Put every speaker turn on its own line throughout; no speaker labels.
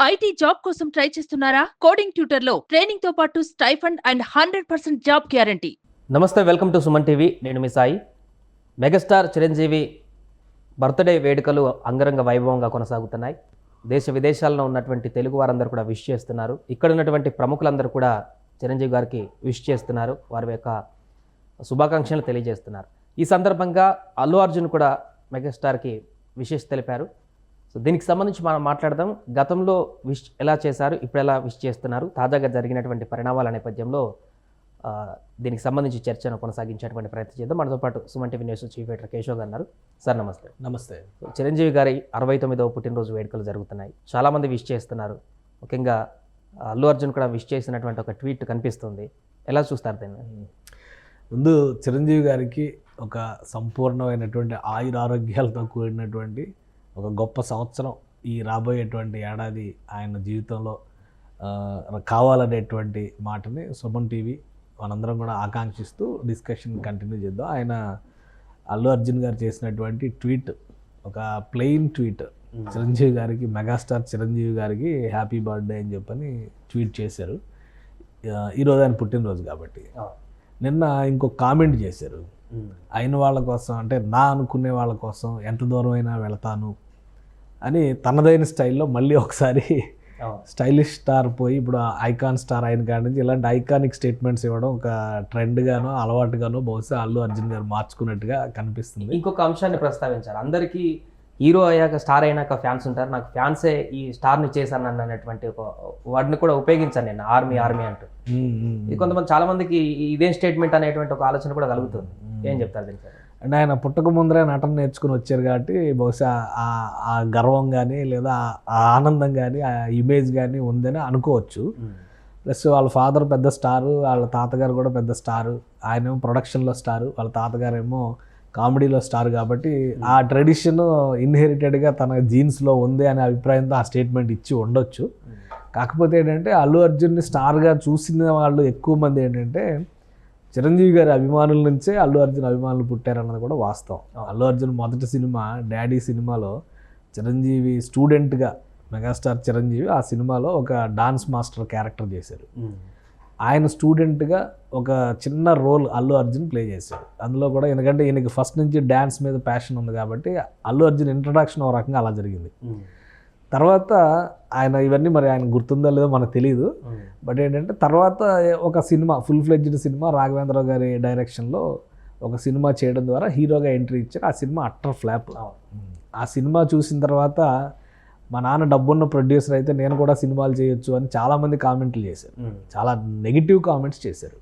IT job కోసం try చేస్తున్నారా? Coding tutor లో ట్రైనింగ్ తో పాటు స్టైఫండ్ అండ్ 100% జాబ్ గ్యారంటీ.
నమస్తే, వెల్కమ్ టు సుమన్ టీవీ. నేను మీ సాయి. మెగాస్టార్ చిరంజీవి బర్త్డే వేడుకలు అంగరంగ వైభవంగా కొనసాగుతున్నాయి. దేశ విదేశాల్లో ఉన్నటువంటి తెలుగు వారందరూ కూడా విష్ చేస్తున్నారు. ఇక్కడ ఉన్నటువంటి ప్రముఖులందరూ కూడా చిరంజీవి గారికి విష్ చేస్తున్నారు, వారి యొక్క శుభాకాంక్షలు తెలియజేస్తున్నారు. ఈ సందర్భంగా అల్లు అర్జున్ కూడా మెగాస్టార్కి విషెస్ తెలిపారు. సో దీనికి సంబంధించి మనం మాట్లాడదాం. గతంలో విష్ ఎలా చేశారు, ఇప్పుడు ఎలా విష్ చేస్తున్నారు, తాజాగా జరిగినటువంటి పరిణామాల నేపథ్యంలో దీనికి సంబంధించి చర్చను కొనసాగించేటువంటి ప్రయత్నం చేద్దాం. మనతో పాటు Suman TV news chief editor Keshav గారు ఉన్నారు. సార్ నమస్తే.
నమస్తే.
చిరంజీవి గారి 69వ పుట్టినరోజు వేడుకలు జరుగుతున్నాయి. చాలామంది విష్ చేస్తున్నారు. ముఖ్యంగా అల్లు అర్జున్ కూడా విష్ చేసినటువంటి ఒక ట్వీట్ కనిపిస్తుంది. ఎలా చూస్తారు దీన్ని?
ముందు చిరంజీవి గారికి ఒక సంపూర్ణమైనటువంటి ఆయురారోగ్యాలతో కూడినటువంటి ఒక గొప్ప సంవత్సరం ఈ రాబోయేటువంటి ఏడాది ఆయన జీవితంలో కావాలనేటువంటి మాటని సుమన్ టీవీ మనందరం కూడా ఆకాంక్షిస్తూ డిస్కషన్ కంటిన్యూ చేద్దాం. ఆయన అల్లు అర్జున్ గారు చేసినటువంటి ట్వీట్ ఒక ప్లెయిన్ ట్వీట్. చిరంజీవి గారికి, మెగాస్టార్ చిరంజీవి గారికి హ్యాపీ బర్త్డే అని చెప్పని ట్వీట్ చేశారు. ఈరోజు ఆయన పుట్టినరోజు కాబట్టి. నిన్న ఇంకొక కామెంట్ చేశారు, అయిన వాళ్ళ కోసం, అంటే నా అనుకునే వాళ్ళ కోసం ఎంత దూరం అయినా వెళతాను అని తనదైన స్టైల్లో మళ్ళీ ఒకసారి స్టైలిష్ స్టార్ పోయి ఇప్పుడు ఐకాన్ స్టార్ అయిన కాడి నుంచి ఇలాంటి ఐకానిక్ స్టేట్మెంట్స్ ఇవ్వడం ఒక ట్రెండ్గానో అలవాటుగానో బహుశా అల్లు అర్జున్ గారు మార్చుకున్నట్టుగా కనిపిస్తుంది.
ఇంకొక అంశాన్ని ప్రస్తావించారు. అందరికీ హీరో అయ్యాక, స్టార్ అయినాక ఫ్యాన్స్ ఉంటారు. నాకు ఫ్యాన్సే ఈ స్టార్ని చేశాను అన్నటువంటి ఒక వర్డ్ని కూడా ఉపయోగించాను నేను, ఆర్మీ అంటూ. ఇది కొంతమంది చాలా మందికి ఇదేం స్టేట్మెంట్ అనేటువంటి ఒక ఆలోచన కూడా కలుగుతుంది. ఏం చెప్తారు దీనికి?
అంటే ఆయన పుట్టక ముందరే నటన నేర్చుకుని వచ్చారు కాబట్టి బహుశా ఆ గర్వం కానీ లేదా ఆ ఆనందం కానీ ఆ ఇమేజ్ కానీ ఉందని అనుకోవచ్చు. ప్లస్ వాళ్ళ ఫాదర్ పెద్ద స్టారు, వాళ్ళ తాతగారు కూడా పెద్ద స్టారు. ఆయనేమో ప్రొడక్షన్లో స్టారు, వాళ్ళ తాతగారేమో కామెడీలో స్టార్. కాబట్టి ఆ ట్రెడిషన్ ఇన్హెరిటెడ్గా తన జీన్స్లో ఉంది అనే అభిప్రాయంతో ఆ స్టేట్మెంట్ ఇచ్చి ఉండొచ్చు. కాకపోతే ఏంటంటే అల్లు అర్జున్ని స్టార్గా చూసిన వాళ్ళు ఎక్కువ మంది ఏంటంటే చిరంజీవి గారి అభిమానుల నుంచే అల్లు అర్జున్ అభిమానులు పుట్టారన్నది కూడా వాస్తవం. అల్లు అర్జున్ మొదటి సినిమా డాడీ సినిమాలో చిరంజీవి స్టూడెంట్గా, మెగాస్టార్ చిరంజీవి ఆ సినిమాలో ఒక డాన్స్ మాస్టర్ క్యారెక్టర్ చేశారు. ఆయన స్టూడెంట్గా ఒక చిన్న రోల్ అల్లు అర్జున్ ప్లే చేశారు అందులో కూడా. ఎందుకంటే ఈయనకి ఫస్ట్ నుంచి డ్యాన్స్ మీద ప్యాషన్ ఉంది కాబట్టి అల్లు అర్జున్ ఇంట్రడక్షన్ ఒక రకంగా అలా జరిగింది. తర్వాత ఆయన ఇవన్నీ మరి ఆయన గుర్తుందో లేదో మనకు తెలియదు. బట్ ఏంటంటే తర్వాత ఒక cinema, full fledged cinema Raghavendra Rao గారి డైరెక్షన్లో ఒక సినిమా చేయడం ద్వారా హీరోగా ఎంట్రీ ఇచ్చారు. ఆ సినిమా అట్టర్ ఫ్లాప్. ఆ సినిమా చూసిన తర్వాత మా నాన్న డబ్బున్న ప్రొడ్యూసర్ అయితే నేను కూడా సినిమాలు చేయొచ్చు అని చాలామంది కామెంట్లు చేశారు, చాలా నెగిటివ్ కామెంట్స్ చేశారు.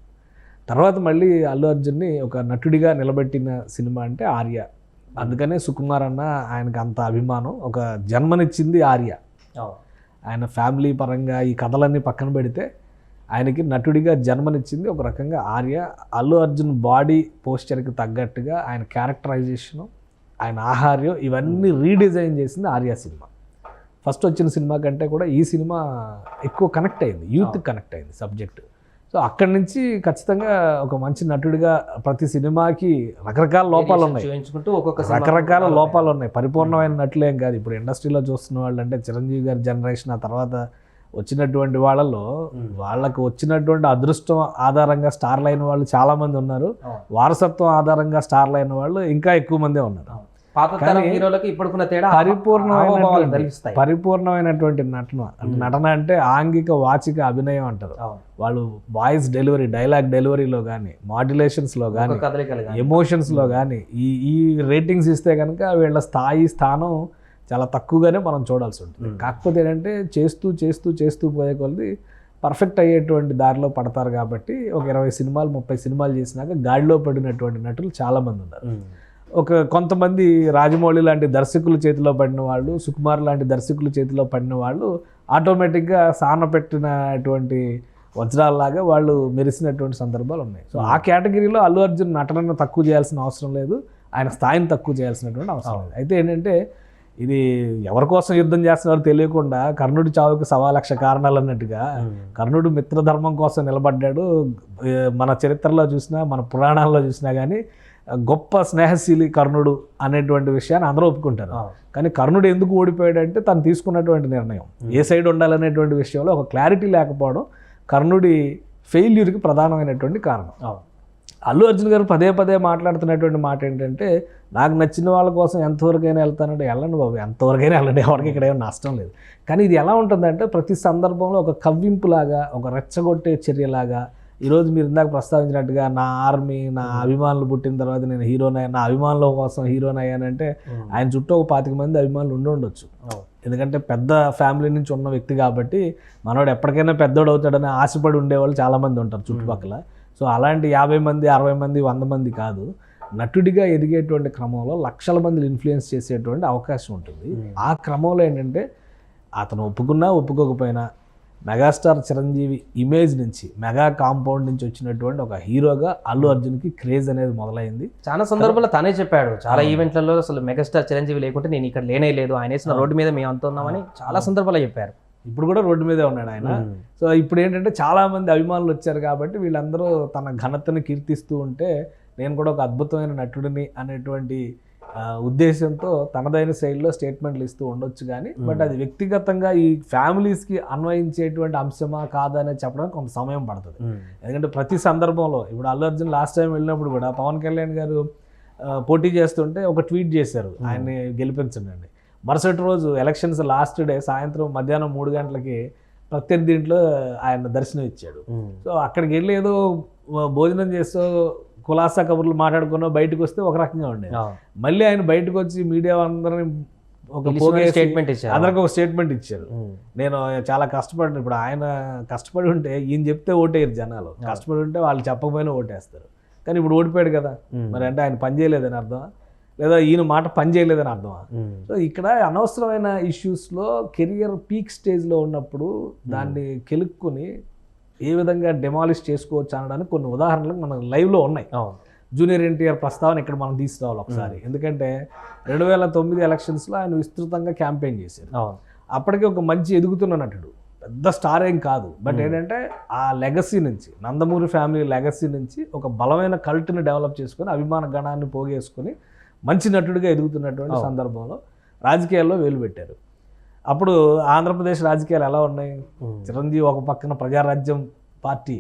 తర్వాత మళ్ళీ అల్లు అర్జున్ని ఒక నటుడిగా నిలబెట్టిన సినిమా అంటే ఆర్య. అందుకనే సుకుమార్ అన్న ఆయనకు అంత అభిమానం. ఒక జన్మనిచ్చింది ఆర్య. ఆయన ఫ్యామిలీ పరంగా ఈ కథలన్నీ పక్కన పెడితే ఆయనకి నటుడిగా జన్మనిచ్చింది ఒక రకంగా ఆర్య. అల్లు అర్జున్ బాడీ పోస్చర్కి తగ్గట్టుగా ఆయన క్యారెక్టరైజేషను, ఆయన ఆహార్యం ఇవన్నీ రీడిజైన్ చేసింది ఆర్య సినిమా. ఫస్ట్ వచ్చిన సినిమా కంటే కూడా ఈ సినిమా ఎక్కువ కనెక్ట్ అయింది, యూత్ కనెక్ట్ అయింది సబ్జెక్టు. సో అక్కడి నుంచి ఖచ్చితంగా ఒక మంచి నటుడిగా ప్రతి సినిమాకి రకరకాల లోపాలు ఉన్నాయి, రకరకాల లోపాలు ఉన్నాయి. పరిపూర్ణమైన నటులేం కాదు. ఇప్పుడు ఇండస్ట్రీలో చూస్తున్న వాళ్ళు అంటే చిరంజీవి గారి జనరేషన్, ఆ తర్వాత వచ్చినటువంటి వాళ్ళలో వాళ్ళకు వచ్చినటువంటి అదృష్టం ఆధారంగా స్టార్లు అయిన వాళ్ళు చాలామంది ఉన్నారు. వారసత్వం ఆధారంగా స్టార్లు అయిన వాళ్ళు ఇంకా ఎక్కువ మందే ఉన్నారు. పరిపూర్ణమైనటువంటి నటన అంటే ఆంగిక వాచిక అభినయం అంటారు వాళ్ళు. వాయిస్ డెలివరీ, డైలాగ్ డెలివరీలో కానీ, మాడ్యులేషన్స్లో కానీ, ఎమోషన్స్లో కానీ ఈ రేటింగ్స్ ఇస్తే కనుక వీళ్ళ స్థానం చాలా తక్కువగానే మనం చూడాల్సి ఉంటుంది. కాకపోతే ఏంటంటే చేస్తూ చేస్తూ చేస్తూ పోయే కొలది పర్ఫెక్ట్ అయ్యేటువంటి దారిలో పడతారు. కాబట్టి ఒక 20 సినిమాలు 30 సినిమాలు చేసినాక గాడిలో పడినటువంటి నటులు చాలామంది ఉన్నారు. కొంతమంది రాజమౌళి లాంటి దర్శకుల చేతిలో పడిన వాళ్ళు, సుకుమార్ లాంటి దర్శకుల చేతిలో పడిన వాళ్ళు ఆటోమేటిక్గా సాన పెట్టినటువంటి వజ్రాల్లాగా వాళ్ళు మెరిసినటువంటి సందర్భాలు ఉన్నాయి. సో ఆ కేటగిరీలో అల్లు అర్జున్ నటనను తక్కువ చేయాల్సిన అవసరం లేదు, ఆయన స్థాయిని తక్కువ చేయాల్సినటువంటి అవసరం లేదు. అయితే ఏంటంటే ఇది ఎవరి కోసం యుద్ధం చేస్తున్నారో తెలియకుండా కర్ణుడి చావుకి 1,00,000 కారణాలు అన్నట్టుగా కర్ణుడు మిత్రధర్మం కోసం నిలబడ్డాడు. మన చరిత్రలో చూసినా, మన పురాణాల్లో చూసినా కానీ గొప్ప స్నేహశీలి కర్ణుడు అనేటువంటి విషయాన్ని అందరూ ఒప్పుకుంటారు. కానీ కర్ణుడు ఎందుకు ఓడిపోయాడంటే తను తీసుకున్నటువంటి నిర్ణయం ఏ సైడ్ ఉండాలనేటువంటి విషయంలో ఒక క్లారిటీ లేకపోవడం కర్ణుడి ఫెయిల్యూర్కి ప్రధానమైనటువంటి కారణం. అల్లు అర్జున్ గారు పదే పదే మాట్లాడుతున్నటువంటి మాట ఏంటంటే నాకు నచ్చిన వాళ్ళ కోసం ఎంతవరకైనా వెళ్తానంటే వెళ్ళండి బాబు, ఎంతవరకైనా వెళ్ళండి, ఎవరికి ఇక్కడ ఏమైనా నష్టం లేదు. కానీ ఇది ఎలా ఉంటుందంటే ప్రతి సందర్భంలో ఒక కవ్వింపులాగా, ఒక రెచ్చగొట్టే చర్యలాగా. ఈరోజు మీరు ఇందాక ప్రస్తావించినట్టుగా నా ఆర్మీ, నా అభిమానులు పుట్టిన తర్వాత నేను హీరోనయ్యాను, నా అభిమానుల కోసం హీరోని అయ్యానంటే ఆయన చుట్టూ ఒక 25 మంది అభిమానులు ఉండొచ్చు. ఎందుకంటే పెద్ద ఫ్యామిలీ నుంచి ఉన్న వ్యక్తి కాబట్టి మనోడు ఎప్పటికైనా పెద్దోడు అవుతాడని ఆశపడి ఉండేవాళ్ళు చాలామంది ఉంటారు చుట్టుపక్కల. సో అలాంటి 50 మంది, 60 మంది, 100 మంది కాదు, నటుడిగా ఎదిగేటువంటి క్రమంలో లక్షల మందిని ఇన్ఫ్లుయెన్స్ చేసేటువంటి అవకాశం ఉంటుంది. ఆ క్రమంలో ఏంటంటే అతను ఒప్పుకున్నా ఒప్పుకోకపోయినా మెగాస్టార్ చిరంజీవి ఇమేజ్ నుంచి, మెగా కాంపౌండ్ నుంచి వచ్చినటువంటి ఒక హీరోగా అల్లు అర్జున్కి క్రేజ్ అనేది మొదలైంది.
చాలా సందర్భాల్లో తనే చెప్పాడు, చాలా ఈవెంట్లలో అసలు మెగాస్టార్ చిరంజీవి లేకుంటే నేను ఇక్కడ లేనే లేదు, ఆయన వేసిన రోడ్డు మీద మేము అంత ఉన్నామని చాలా సందర్భాల్లో చెప్పారు.
ఇప్పుడు కూడా రోడ్డు మీదే ఉన్నాడు ఆయన. సో ఇప్పుడు ఏంటంటే చాలామంది అభిమానులు వచ్చారు కాబట్టి వీళ్ళందరూ తన ఘనతను కీర్తిస్తూ ఉంటే నేను కూడా ఒక అద్భుతమైన నటుడిని అనేటువంటి ఉద్దేశంతో తనదైన శైలిలో స్టేట్మెంట్లు ఇస్తూ ఉండొచ్చు. కానీ బట్ అది వ్యక్తిగతంగా ఈ ఫ్యామిలీస్కి అన్వయించేటువంటి అంశమా కాదా అనేది చెప్పడానికి కొంత సమయం పడుతుంది. ఎందుకంటే ప్రతి సందర్భంలో ఇప్పుడు అల్లు అర్జున్ లాస్ట్ టైం వెళ్ళినప్పుడు కూడా పవన్ కళ్యాణ్ గారు పోటీ చేస్తుంటే ఒక ట్వీట్ చేశారు, ఆయన్ని గెలిపించండి అని. మరుసటి రోజు ఎలక్షన్స్ లాస్ట్ డే సాయంత్రం మధ్యాహ్నం 3 గంటలకి ప్రత్యర్థింట్లో ఆయన దర్శనం ఇచ్చాడు. సో అక్కడికి వెళ్ళి ఏదో భోజనం చేస్తూ కులాసా కబుర్లు మాట్లాడుకున్నా బయటకు వస్తే ఒక రకంగా ఉండేది. మళ్ళీ ఆయన బయటకు వచ్చి మీడియా అందరినీ ఒక
స్టేట్మెంట్ ఇచ్చారు,
అందరికి ఒక స్టేట్మెంట్ ఇచ్చారు. నేను చాలా కష్టపడిన, ఇప్పుడు ఆయన కష్టపడి ఉంటే ఈయన చెప్తే ఓటేయరు జనాలు, కష్టపడి ఉంటే వాళ్ళు చెప్పకపోయినా ఓటేస్తారు. కానీ ఇప్పుడు ఓడిపోయాడు కదా, మరి అంటే ఆయన పని చేయలేదని అర్థమా, లేదా ఈయన మాట పని చేయలేదని అర్థమా? సో ఇక్కడ అనవసరమైన ఇష్యూస్లో కెరియర్ పీక్ స్టేజ్లో ఉన్నప్పుడు దాన్ని కెలుక్కుని ఏ విధంగా డెమాలిష్ చేసుకోవచ్చు అనడానికి కొన్ని ఉదాహరణలు మన లైవ్లో ఉన్నాయి. జూనియర్ ఎన్టీఆర్ ప్రస్తావన ఇక్కడ మనం తీసుకురావాలి ఒకసారి. ఎందుకంటే 2009 ఎలక్షన్స్లో ఆయన విస్తృతంగా క్యాంపెయిన్ చేశారు. అప్పటికే ఒక మంచి ఎదుగుతున్న నటుడు, పెద్ద స్టార్ ఏం కాదు. బట్ ఏంటంటే ఆ లెగసీ నుంచి, నందమూరి ఫ్యామిలీ లెగసీ నుంచి ఒక బలమైన కల్ట్ని డెవలప్ చేసుకొని అభిమాన గణాన్ని పోగేసుకొని మంచి నటుడిగా ఎదుగుతున్నటువంటి సందర్భంలో రాజకీయాల్లో వేలు పెట్టారు. అప్పుడు ఆంధ్రప్రదేశ్ రాజకీయాలు ఎలా ఉన్నాయి? చిరంజీవి ఒక పక్కన ప్రజారాజ్యం పార్టీ,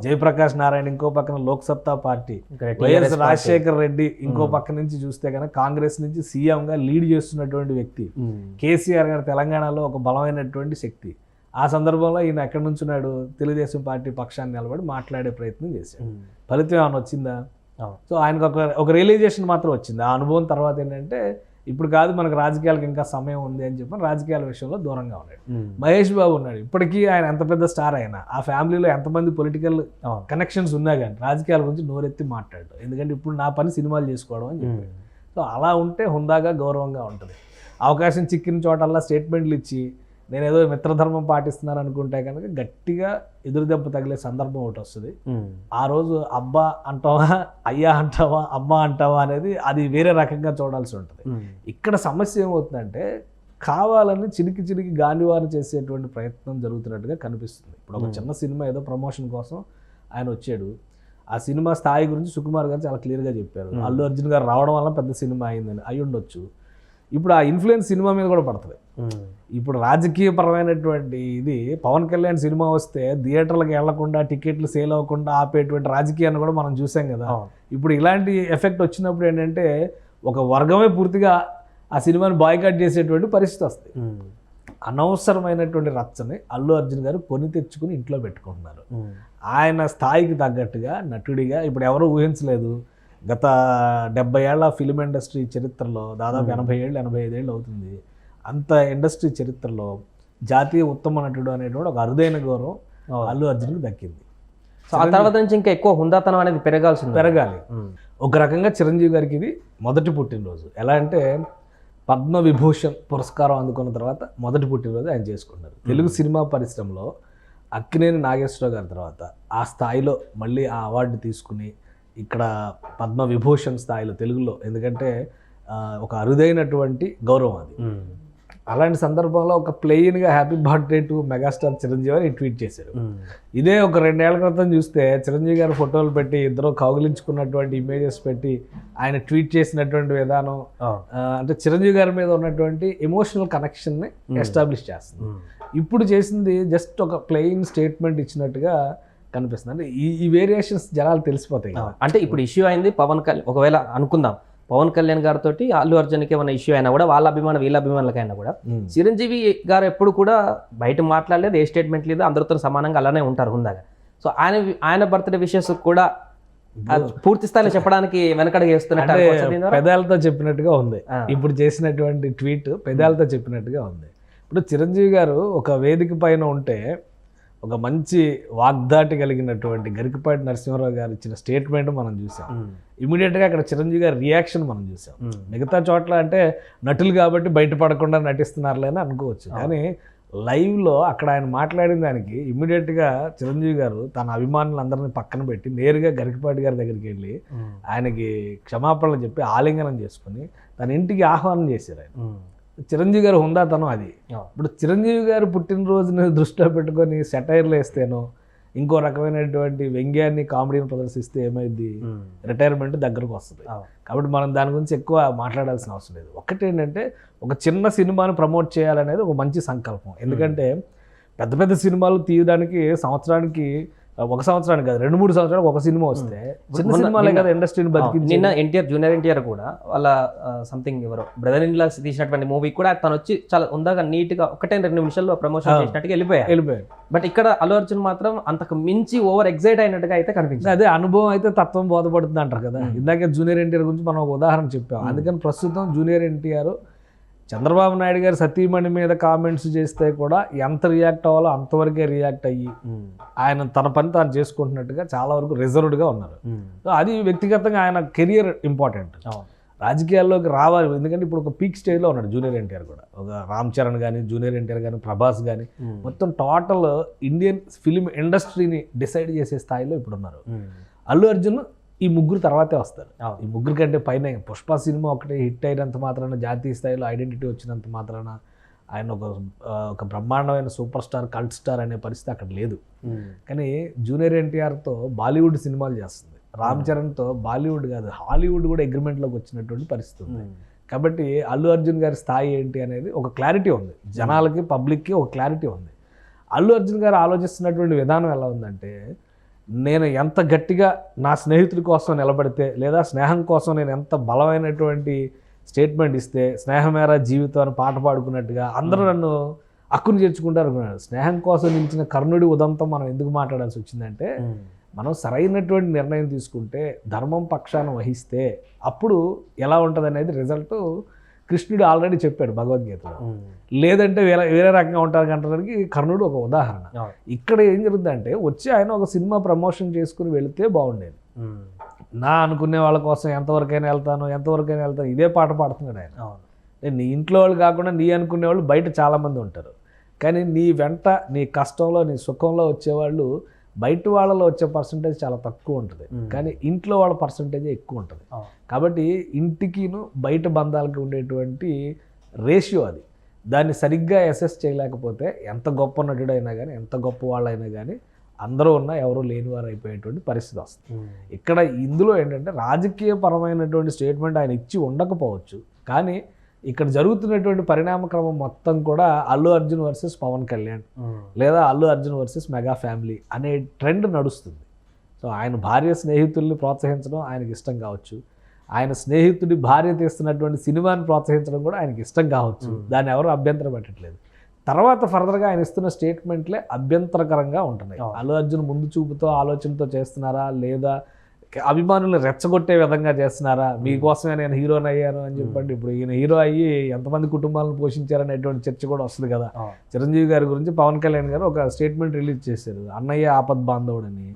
జయప్రకాష్ నారాయణ ఇంకో పక్కన లోక్సత్తా పార్టీ, వైఎస్ రాజశేఖర్ రెడ్డి ఇంకో పక్క నుంచి చూస్తే కనుక కాంగ్రెస్ నుంచి సీఎంగా లీడ్ చేస్తున్నటువంటి వ్యక్తి, కేసీఆర్ గారు తెలంగాణలో ఒక బలమైనటువంటి శక్తి. ఆ సందర్భంలో ఈయన ఎక్కడి నుంచి ఉన్నాడు? తెలుగుదేశం పార్టీ పక్షాన్ని నిలబడి మాట్లాడే ప్రయత్నం చేశాడు. ఫలితం ఏమైనా వచ్చిందా? సో ఆయనకు ఒక రియలైజేషన్ మాత్రం వచ్చింది. ఆ అనుభవం తర్వాత ఏంటంటే ఇప్పుడు కాదు, మనకు రాజకీయాలకు ఇంకా సమయం ఉంది అని చెప్పి రాజకీయాల విషయంలో దూరంగా ఉన్నాడు. మహేష్ బాబు ఉన్నాడు, ఇప్పటికీ ఆయన ఎంత పెద్ద స్టార్ అయినా ఆ ఫ్యామిలీలో ఎంతమంది పొలిటికల్ కనెక్షన్స్ ఉన్నా కానీ రాజకీయాల గురించి నోరెత్తి మాట్లాడటం, ఎందుకంటే ఇప్పుడు నా పని సినిమాలు చేసుకోవడం అని చెప్పాడు. సో అలా ఉంటే హుందాగా గౌరవంగా ఉంటుంది. అవకాశం చిక్కిన చోటల్లా స్టేట్మెంట్లు ఇచ్చి నేను ఏదో మిత్రధర్మం పాటిస్తున్నాను అనుకుంటే కనుక గట్టిగా ఎదురుదెబ్బ తగిలే సందర్భం ఒకటి వస్తుంది. ఆ రోజు అబ్బా అంటావా, అయ్యా అంటావా, అమ్మ అంటావా అనేది అది వేరే రకంగా చూడాల్సి ఉంటుంది. ఇక్కడ సమస్య ఏమవుతుందంటే కావాలని చినికి గాలివారు చేసేటువంటి ప్రయత్నం జరుగుతున్నట్టుగా కనిపిస్తుంది. ఇప్పుడు ఒక చిన్న సినిమా ఏదో ప్రమోషన్ కోసం ఆయన వచ్చాడు. ఆ సినిమా స్థాయి గురించి సుకుమార్ గారు చాలా క్లియర్గా చెప్పారు. అల్లు అర్జున్ గారు రావడం వల్ల పెద్ద సినిమా అయిందని అయి ఉండొచ్చు. ఇప్పుడు ఆ ఇన్ఫ్లుయెన్స్ సినిమా మీద కూడా పడుతుంది. ఇప్పుడు రాజకీయపరమైనటువంటి ఇది పవన్ కళ్యాణ్ సినిమా వస్తే థియేటర్లకు వెళ్లకుండా, టికెట్లు సేల్ అవ్వకుండా ఆపేటువంటి రాజకీయాన్ని కూడా మనం చూసాం కదా. ఇప్పుడు ఇలాంటి ఎఫెక్ట్ వచ్చినప్పుడు ఏంటంటే ఒక వర్గమే పూర్తిగా ఆ సినిమాని బాయ్కాట్ చేసేటువంటి పరిస్థితి వస్తుంది. అనవసరమైనటువంటి రచ్చని అల్లు అర్జున్ గారు కొని తెచ్చుకుని ఇంట్లో పెట్టుకుంటున్నారు. ఆయన స్థాయికి తగ్గట్టుగా నటుడిగా ఇప్పుడు ఎవరూ ఊహించలేదు. గత 70 ఏళ్ల ఫిలిం ఇండస్ట్రీ చరిత్రలో దాదాపు 80 ఏళ్ళు 85 ఏళ్ళు అవుతుంది. అంత ఇండస్ట్రీ చరిత్రలో జాతీయ ఉత్తమ నటుడు అనేటువంటి ఒక అరుదైన గౌరవం అల్లు అర్జున్కి దక్కింది.
సో ఆ తర్వాత నుంచి ఇంకా ఎక్కువ హుందాతనం అనేది పెరగాలి.
ఒక రకంగా చిరంజీవి గారికి ఇది మొదటి పుట్టినరోజు. ఎలా అంటే పద్మవిభూషణ్ పురస్కారం అందుకున్న తర్వాత మొదటి పుట్టినరోజు ఆయన చేసుకున్నారు. తెలుగు సినిమా పరిశ్రమలో అక్కినేని నాగేశ్వరరావు గారి తర్వాత ఆ స్థాయిలో మళ్ళీ ఆ అవార్డు తీసుకుని ఇక్కడ పద్మవిభూషణ్ స్థాయిలో తెలుగులో, ఎందుకంటే ఒక అరుదైనటువంటి గౌరవం అది. అలాంటి సందర్భంలో ఒక ప్లెయిన్గా happy birthday to megastar Chiranjeevi అని ట్వీట్ చేశారు. ఇదే ఒక 2 ఏళ్ల క్రితం చూస్తే చిరంజీవి గారు ఫోటోలు పెట్టి ఇద్దరు కౌగిలించుకున్నటువంటి ఇమేజెస్ పెట్టి ఆయన ట్వీట్ చేసినటువంటి విధానం అంటే చిరంజీవి గారి మీద ఉన్నటువంటి ఎమోషనల్ కనెక్షన్ని ఎస్టాబ్లిష్ చేస్తుంది. ఇప్పుడు చేసింది జస్ట్ ఒక ప్లెయిన్ స్టేట్మెంట్ ఇచ్చినట్టుగా కనిపిస్తుంది. అంటే ఈ వేరియేషన్స్ జనాలు తెలిసిపోతాయి.
అంటే ఇప్పుడు ఇష్యూ అయింది పవన్ కళ్యాణ్, ఒకవేళ అనుకుందాం పవన్ కళ్యాణ్ గారితో అల్లు అర్జున్కి ఏమైనా ఇష్యూ అయినా కూడా వాళ్ళ అభిమానం వీళ్ళ అభిమానులకైనా కూడా చిరంజీవి గారు ఎప్పుడు కూడా బయట మాట్లాడలేదు, ఏ స్టేట్మెంట్ లేదు, అందరితో సమానంగా అలానే ఉంటారు హుందాగా. సో ఆయన బర్త్డే విషయస్ కూడా పూర్తి స్థాయిలో చెప్పడానికి వెనకడుగు వేస్తున్నట్టు
పెదాలతో చెప్పినట్టుగా ఉంది. ఇప్పుడు చేసినటువంటి ట్వీట్ పెదాలతో చెప్పినట్టుగా ఉంది. ఇప్పుడు చిరంజీవి గారు ఒక వేదిక పైన ఉంటే ఒక మంచి వాగ్దాటి కలిగినటువంటి గరికపాటి నరసింహారావు గారు ఇచ్చిన స్టేట్మెంట్ మనం చూసాం. ఇమీడియట్గా అక్కడ చిరంజీవి గారి రియాక్షన్ మనం చూసాం. మిగతా చోట్ల అంటే నటులు కాబట్టి బయటపడకుండా నటిస్తున్నారులే అని అనుకోవచ్చు, కానీ లైవ్లో అక్కడ ఆయన మాట్లాడిన దానికి ఇమీడియట్గా చిరంజీవి గారు తన అభిమానులందరినీ పక్కన పెట్టి నేరుగా గరికపాటి గారి దగ్గరికి వెళ్ళి ఆయనకి క్షమాపణలు చెప్పి ఆలింగనం చేసుకుని తన ఇంటికి ఆహ్వానం చేశారు ఆయన. చిరంజీవి గారు హుందాతనం అది. ఇప్పుడు చిరంజీవి గారు పుట్టినరోజుని దృష్టిలో పెట్టుకొని సెటైర్లు వేస్తేనో ఇంకో రకమైనటువంటి వ్యంగ్యాన్ని కామెడీని ప్రదర్శిస్తే ఏమైంది, రిటైర్మెంట్ దగ్గరకు వస్తుంది. కాబట్టి మనం దాని గురించి ఎక్కువ మాట్లాడాల్సిన అవసరం లేదు. ఒకటేంటంటే ఒక చిన్న సినిమాను ప్రమోట్ చేయాలనేది ఒక మంచి సంకల్పం. ఎందుకంటే పెద్ద పెద్ద సినిమాలు తీయడానికి సంవత్సరానికి ఒక సంవత్సరానికి కాదు 2-3 సంవత్సరాలకు ఒక సినిమా వస్తే చిన్న సినిమాలే కదా ఇండస్ట్రీని బతికించి.
నిన్న జూనియర్ ఎన్టీఆర్ కూడా వాళ్ళ సంథింగ్ ఎవరో బ్రదర్ ఇన్ లా తీసినటువంటి మూవీ కూడా తను వచ్చి చాలా ఉందాగా నీట్గా 1-2 నిమిషాల్లో ప్రమోషన్ చేసినట్టుగా వెళ్ళిపోయారు. బట్ ఇక్కడ అల్లు అర్జున్ మాత్రం అంతకు మించి ఓవర్ ఎగ్జైట్ అయినట్టుగా అయితే కనిపించింది.
అదే అనుభవం అయితే తత్వం బోధపడుతుంది అంటారు కదా. ఇందాకే జూనియర్ ఎన్టీఆర్ గురించి మనం ఒక ఉదాహరణ చెప్పాం. అందుకని ప్రస్తుతం జూనియర్ ఎన్టీఆర్ చంద్రబాబు నాయుడు గారు సతీమణి మీద కామెంట్స్ చేస్తే కూడా ఎంత రియాక్ట్ అవ్వాలో అంతవరకే రియాక్ట్ అయ్యి ఆయన తన పని తాను చేసుకుంటున్నట్టుగా చాలా వరకు రిజర్వ్డ్గా ఉన్నారు. సో అది వ్యక్తిగతంగా ఆయన కెరియర్ ఇంపార్టెంట్, రాజకీయాల్లోకి రావాలి. ఎందుకంటే ఇప్పుడు ఒక పీక్ స్టేజ్లో ఉన్నాడు జూనియర్ ఎన్టీఆర్ కూడా. ఒక రామ్ చరణ్ కానీ జూనియర్ ఎన్టీఆర్ కానీ ప్రభాస్ కానీ మొత్తం టోటల్ ఇండియన్ ఫిలిం ఇండస్ట్రీని డిసైడ్ చేసే స్థాయిలో ఇప్పుడు ఉన్నారు. అల్లు అర్జున్ ఈ ముగ్గురు తర్వాతే వస్తారు. ఈ ముగ్గురు కంటే పైన పుష్ప సినిమా ఒకటి హిట్ అయినంత మాత్రాన, జాతీయ స్థాయిలో ఐడెంటిటీ వచ్చినంత మాత్రాన ఆయన ఒక బ్రహ్మాండమైన సూపర్ స్టార్, కల్ట్ స్టార్ అనే పరిస్థితి అక్కడ లేదు. కానీ జూనియర్ ఎన్టీఆర్తో బాలీవుడ్ సినిమాలు చేస్తుంది, రామ్ చరణ్తో బాలీవుడ్ కాదు హాలీవుడ్ కూడా అగ్రిమెంట్లోకి వచ్చినటువంటి పరిస్థితి ఉంది. కాబట్టి అల్లు అర్జున్ గారి స్థాయి ఏంటి అనేది ఒక క్లారిటీ ఉంది, జనాలకి పబ్లిక్కి ఒక క్లారిటీ ఉంది. అల్లు అర్జున్ గారు ఆలోచిస్తున్నటువంటి విధానం ఎలా ఉందంటే, నేను ఎంత గట్టిగా నా స్నేహితుల కోసం నిలబడితే లేదా స్నేహం కోసం నేను ఎంత బలమైనటువంటి స్టేట్మెంట్ ఇస్తే స్నేహమేరా జీవితం అని పాట పాడుకున్నట్టుగా అందరూ నన్ను అక్కును చేర్చుకుంటారు అనుకున్నాను. స్నేహం కోసం నిలిచిన కర్ణుడి ఉదంతం మనం ఎందుకు మాట్లాడాల్సి వచ్చిందంటే, మనం సరైనటువంటి నిర్ణయం తీసుకుంటే ధర్మం పక్షాన వహిస్తే అప్పుడు ఎలా ఉంటుంది అనేది రిజల్ట్ కృష్ణుడు ఆల్రెడీ చెప్పాడు భగవద్గీతలో. లేదంటే వేరే రకంగా ఉంటారు అంటానికి కర్ణుడు ఒక ఉదాహరణ. ఇక్కడ ఏం జరుగుతుందంటే, వచ్చి ఆయన ఒక సినిమా ప్రమోషన్ చేసుకుని వెళితే బాగుండేది. నా అనుకునే వాళ్ళ కోసం ఎంతవరకైనా వెళ్తాను ఇదే పాట పాడుతున్నాడు ఆయన. నీ ఇంట్లో వాళ్ళు కాకుండా నీ అనుకునే వాళ్ళు బయట చాలామంది ఉంటారు, కానీ నీ వెంట నీ కష్టంలో నీ సుఖంలో వచ్చేవాళ్ళు బయట వాళ్ళలో వచ్చే పర్సంటేజ్ చాలా తక్కువ ఉంటుంది, కానీ ఇంట్లో వాళ్ళ పర్సంటేజ్ ఎక్కువ ఉంటుంది. కాబట్టి ఇంటికిను బయట బంధాలకి ఉండేటువంటి రేషియో అది. దాన్ని సరిగ్గా అసెస్ చేయలేకపోతే ఎంత గొప్ప నటుడైనా కానీ ఎంత గొప్ప వాళ్ళైనా కానీ అందరూ ఉన్నా ఎవరూ లేనివారు అయిపోయేటువంటి పరిస్థితి వస్తుంది. ఇక్కడ ఇందులో ఏంటంటే రాజకీయపరమైనటువంటి స్టేట్మెంట్ ఆయన ఇచ్చి ఉండకపోవచ్చు, కానీ ఇక్కడ జరుగుతున్నటువంటి పరిణామక్రమం మొత్తం కూడా అల్లు అర్జున్ వర్సెస్ పవన్ కళ్యాణ్ లేదా Allu Arjun versus mega family అనే ట్రెండ్ నడుస్తుంది. సో ఆయన భార్య స్నేహితుల్ని ప్రోత్సహించడం ఆయనకి ఇష్టం కావచ్చు, ఆయన స్నేహితుడి భార్య తీస్తున్నటువంటి సినిమాని ప్రోత్సహించడం కూడా ఆయనకి ఇష్టం కావచ్చు, దాన్ని ఎవరు అభ్యంతరం పెట్టట్లేదు. తర్వాత ఫర్దర్గా ఆయన ఇస్తున్న స్టేట్మెంట్లే అభ్యంతరకరంగా ఉంటున్నాయి. అల్లు అర్జున్ ముందు చూపుతో ఆలోచనతో చేస్తున్నారా లేదా అభిమానులను రెచ్చగొట్టే విధంగా చేస్తున్నారా, మీకోసమే నేను హీరోని అయ్యాను అని చెప్పండి. ఇప్పుడు ఈయన హీరో అయ్యి ఎంతమంది కుటుంబాలను పోషించారనేటువంటి చర్చ కూడా వస్తుంది కదా. చిరంజీవి గారి గురించి పవన్ కళ్యాణ్ గారు ఒక స్టేట్మెంట్ రిలీజ్ చేశారు, అన్నయ్య ఆపద్ బాంధవుడని.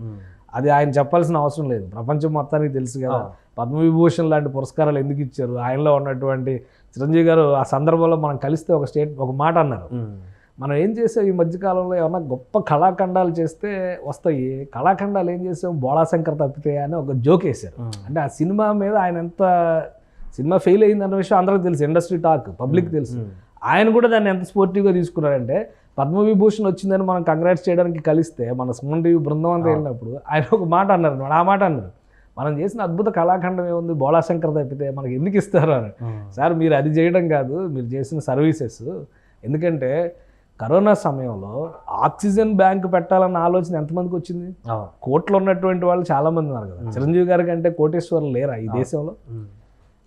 అది ఆయన చెప్పాల్సిన అవసరం లేదు, ప్రపంచం మొత్తానికి తెలుసు కదా. పద్మవిభూషణ్ లాంటి పురస్కారాలు ఎందుకు ఇచ్చారు, ఆయనలో ఉన్నటువంటి చిరంజీవి గారు ఆ సందర్భంలో మనం కలిస్తే ఒక మాట అన్నారు, మనం ఏం చేసాం ఈ మధ్యకాలంలో ఏమన్నా గొప్ప కళాఖండాలు చేస్తే వస్తాయి, కళాఖండాలు ఏం చేసాం బోళాశంకర్ తప్పితే అని ఒక జోక్ వేశారు. అంటే ఆ సినిమా మీద ఆయన ఎంత సినిమా ఫెయిల్ అయిందన్న విషయం అందరికీ తెలుసు, ఇండస్ట్రీ టాక్ పబ్లిక్ తెలుసు. ఆయన కూడా దాన్ని ఎంత స్పోర్టివ్గా తీసుకున్నారంటే పద్మవిభూషణ్ వచ్చిందని మనం కంగ్రాట్స్ చేయడానికి కలిస్తే మన సుమన్ టీవీ బృందం అంతా వెళ్ళినప్పుడు ఆయన ఒక మాట అన్నారు, ఆ మాట అన్నారు, మనం చేసిన అద్భుత కళాఖండం ఏముంది, బోళాశంకర్ తప్పితే మనకి ఎందుకు ఇస్తారు అని. సార్ మీరు అది చేయడం కాదు, మీరు చేసిన సర్వీసెస్. ఎందుకంటే కరోనా సమయంలో ఆక్సిజన్ బ్యాంక్ పెట్టాలన్న ఆలోచన ఎంతమందికి వచ్చింది? కోట్లు ఉన్నటువంటి వాళ్ళు చాలామంది ఉన్నారు కదా. చిరంజీవి గారి కంటే కోటేశ్వర్లు లేరా ఈ దేశంలో?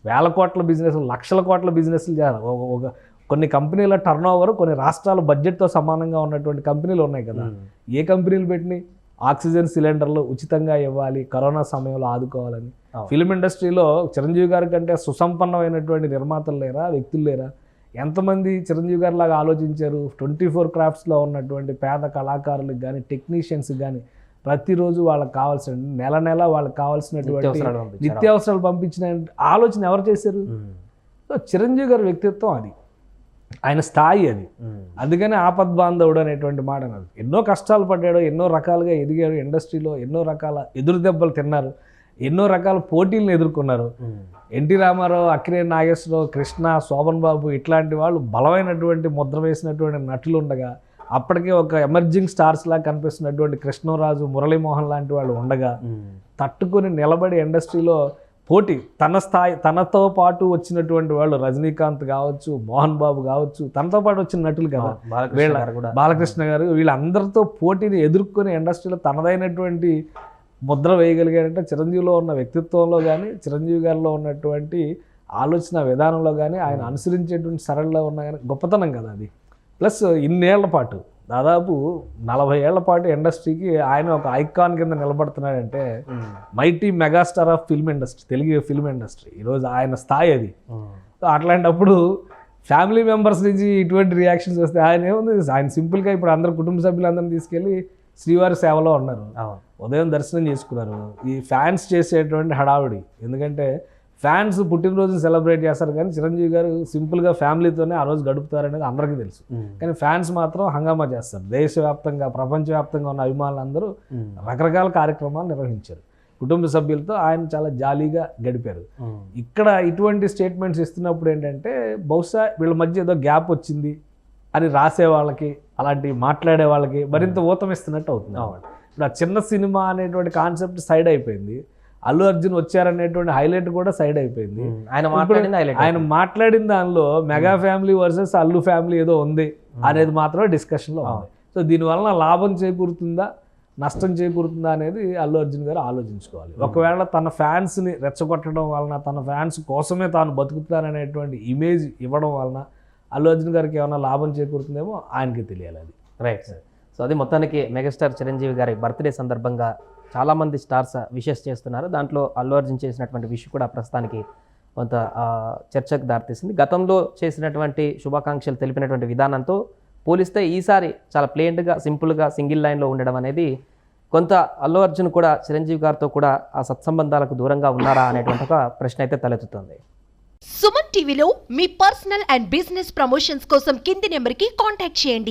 వేల కోట్ల బిజినెస్, లక్షల కోట్ల బిజినెస్లు చేయాలి. ఒక కొన్ని కంపెనీల టర్న్ ఓవర్ కొన్ని రాష్ట్రాల బడ్జెట్తో సమానంగా ఉన్నటువంటి కంపెనీలు ఉన్నాయి కదా. ఏ కంపెనీలు పెట్టినాయి? ఆక్సిజన్ సిలిండర్లు ఉచితంగా ఇవ్వాలి, కరోనా సమయంలో ఆదుకోవాలని. ఫిల్మ్ ఇండస్ట్రీలో చిరంజీవి గారి కంటే సుసంపన్నమైనటువంటి నిర్మాతలు లేరా, వ్యక్తులు లేరా? ఎంతమంది చిరంజీవి గారి లాగా ఆలోచించారు? 24 క్రాఫ్ట్స్లో ఉన్నటువంటి పేద కళాకారులకు కానీ టెక్నీషియన్స్కి కానీ ప్రతిరోజు వాళ్ళకి కావాల్సిన నెల వాళ్ళకి కావాల్సినటువంటి నిత్యావసరాలు పంపించిన ఆలోచన ఎవరు చేశారు? సో చిరంజీవి గారి వ్యక్తిత్వం అది, ఆయన స్థాయి అది. అందుకని ఆపద్బాంధవుడు అనేటువంటి మాట అన్నారు. ఎన్నో కష్టాలు పడ్డాడు, ఎన్నో రకాలుగా ఎదిగాడు ఇండస్ట్రీలో, ఎన్నో రకాల ఎదురు దెబ్బలు తిన్నారు, ఎన్నో రకాల పోటీలను ఎదుర్కొన్నారు. ఎన్టీ రామారావు, అక్కినేని నాగేశ్వరరావు, కృష్ణ, శోభన్ బాబు ఇట్లాంటి వాళ్ళు బలమైనటువంటి ముద్ర వేసినటువంటి నటులు ఉండగా, అప్పటికే ఒక ఎమర్జింగ్ స్టార్స్ లాగా కనిపిస్తున్నటువంటి కృష్ణరాజు, మురళీమోహన్ లాంటి వాళ్ళు ఉండగా తట్టుకొని నిలబడి ఇండస్ట్రీలో పోటీ తనతో పాటు వచ్చినటువంటి వాళ్ళు రజనీకాంత్ కావచ్చు, మోహన్ బాబు కావచ్చు, తనతో పాటు వచ్చిన నటులు కదా, బాలకృష్ణ గారు, వీళ్ళందరితో పోటీని ఎదుర్కొని ఇండస్ట్రీలో తనదైనటువంటి ముద్ర వేయగలిగాడంటే చిరంజీవిలో ఉన్న వ్యక్తిత్వంలో కానీ, చిరంజీవి గారిలో ఉన్నటువంటి ఆలోచన విధానంలో కానీ, ఆయన అనుసరించేటువంటి సరళలో ఉన్న కానీ గొప్పతనం కదా అది. ప్లస్ ఇన్నేళ్ల పాటు, దాదాపు 40 ఏళ్ల పాటు ఇండస్ట్రీకి ఆయన ఒక ఐకాన్ కింద నిలబడుతున్నాడంటే mighty megastar of film industry, Telugu film industry ఈరోజు ఆయన స్థాయి అది. సో అట్లాంటప్పుడు ఫ్యామిలీ మెంబర్స్ నుంచి ఇటువంటి రియాక్షన్స్ వస్తే ఆయన ఏముంది, ఆయన సింపుల్గా ఇప్పుడు అందరు కుటుంబ సభ్యులందరినీ తీసుకెళ్ళి శ్రీవారి సేవలో ఉన్నారు, ఉదయం దర్శనం చేసుకున్నారు. ఈ ఫ్యాన్స్ చేసేటువంటి హడావుడి, ఎందుకంటే ఫ్యాన్స్ పుట్టినరోజు సెలబ్రేట్ చేస్తారు కానీ చిరంజీవి గారు సింపుల్గా ఫ్యామిలీతోనే ఆ రోజు గడుపుతారనేది అందరికీ తెలుసు. కానీ ఫ్యాన్స్ మాత్రం హంగామా చేస్తారు. దేశవ్యాప్తంగా, ప్రపంచవ్యాప్తంగా ఉన్న అభిమానులందరూ రకరకాల కార్యక్రమాలు నిర్వహించారు. కుటుంబ సభ్యులతో ఆయన చాలా జాలీగా గడిపారు. ఇక్కడ ఇటువంటి స్టేట్మెంట్స్ ఇస్తున్నప్పుడు ఏంటంటే బహుశా వీళ్ళ మధ్య ఏదో గ్యాప్ వచ్చింది అని రాసే వాళ్ళకి, అలాంటి మాట్లాడే వాళ్ళకి మరింత ఊతమిస్తున్నట్టు అవుతుంది అన్నమాట. ఇప్పుడు ఆ చిన్న సినిమా అనేటువంటి కాన్సెప్ట్ సైడ్ అయిపోయింది, అల్లు అర్జున్ వచ్చారనేటువంటి హైలైట్ కూడా సైడ్ అయిపోయింది. ఆయన మాట్లాడిన దానిలో mega family versus Allu family ఏదో ఉంది అనేది మాత్రమే డిస్కషన్లో ఉంది. సో దీనివల్ల లాభం చేకూరుతుందా, నష్టం చేకూరుతుందా అనేది అల్లు అర్జున్ గారు ఆలోచించుకోవాలి. ఒకవేళ తన ఫ్యాన్స్ని రెచ్చగొట్టడం వలన, తన ఫ్యాన్స్ కోసమే తాను బతుకుతాననేటువంటి ఇమేజ్ ఇవ్వడం వలన అల్లు అర్జున్ గారికి ఏమైనా లాభం చేకూరుతుందేమో ఆయనకి తెలియాలి అది.
Right sir. సో అది మొత్తానికి మెగాస్టార్ చిరంజీవి గారి బర్త్డే సందర్భంగా చాలామంది స్టార్స్ విషెస్ చేస్తున్నారు. దాంట్లో అల్లు అర్జున్ చేసినటువంటి విష్ కూడా ప్రస్తుతానికి కొంత చర్చకు దారితీసింది. గతంలో చేసినటువంటి శుభాకాంక్షలు తెలిపినటువంటి విధానంతో పోలిస్తే ఈసారి చాలా ప్లెయిన్గా, సింపుల్గా, సింగిల్ లైన్లో ఉండడం అనేది కొంత అల్లు అర్జున్ కూడా చిరంజీవి గారితో కూడా ఆ సత్సంబంధాలకు దూరంగా ఉన్నారా అనేటువంటి ఒక ప్రశ్న అయితే తలెత్తుతుంది.
సుమన్ టీవీలో మీ పర్సనల్ అండ్ బిజినెస్ ప్రమోషన్స్ కోసం కింది నెంబర్కి కాంటాక్ట్ చేయండి.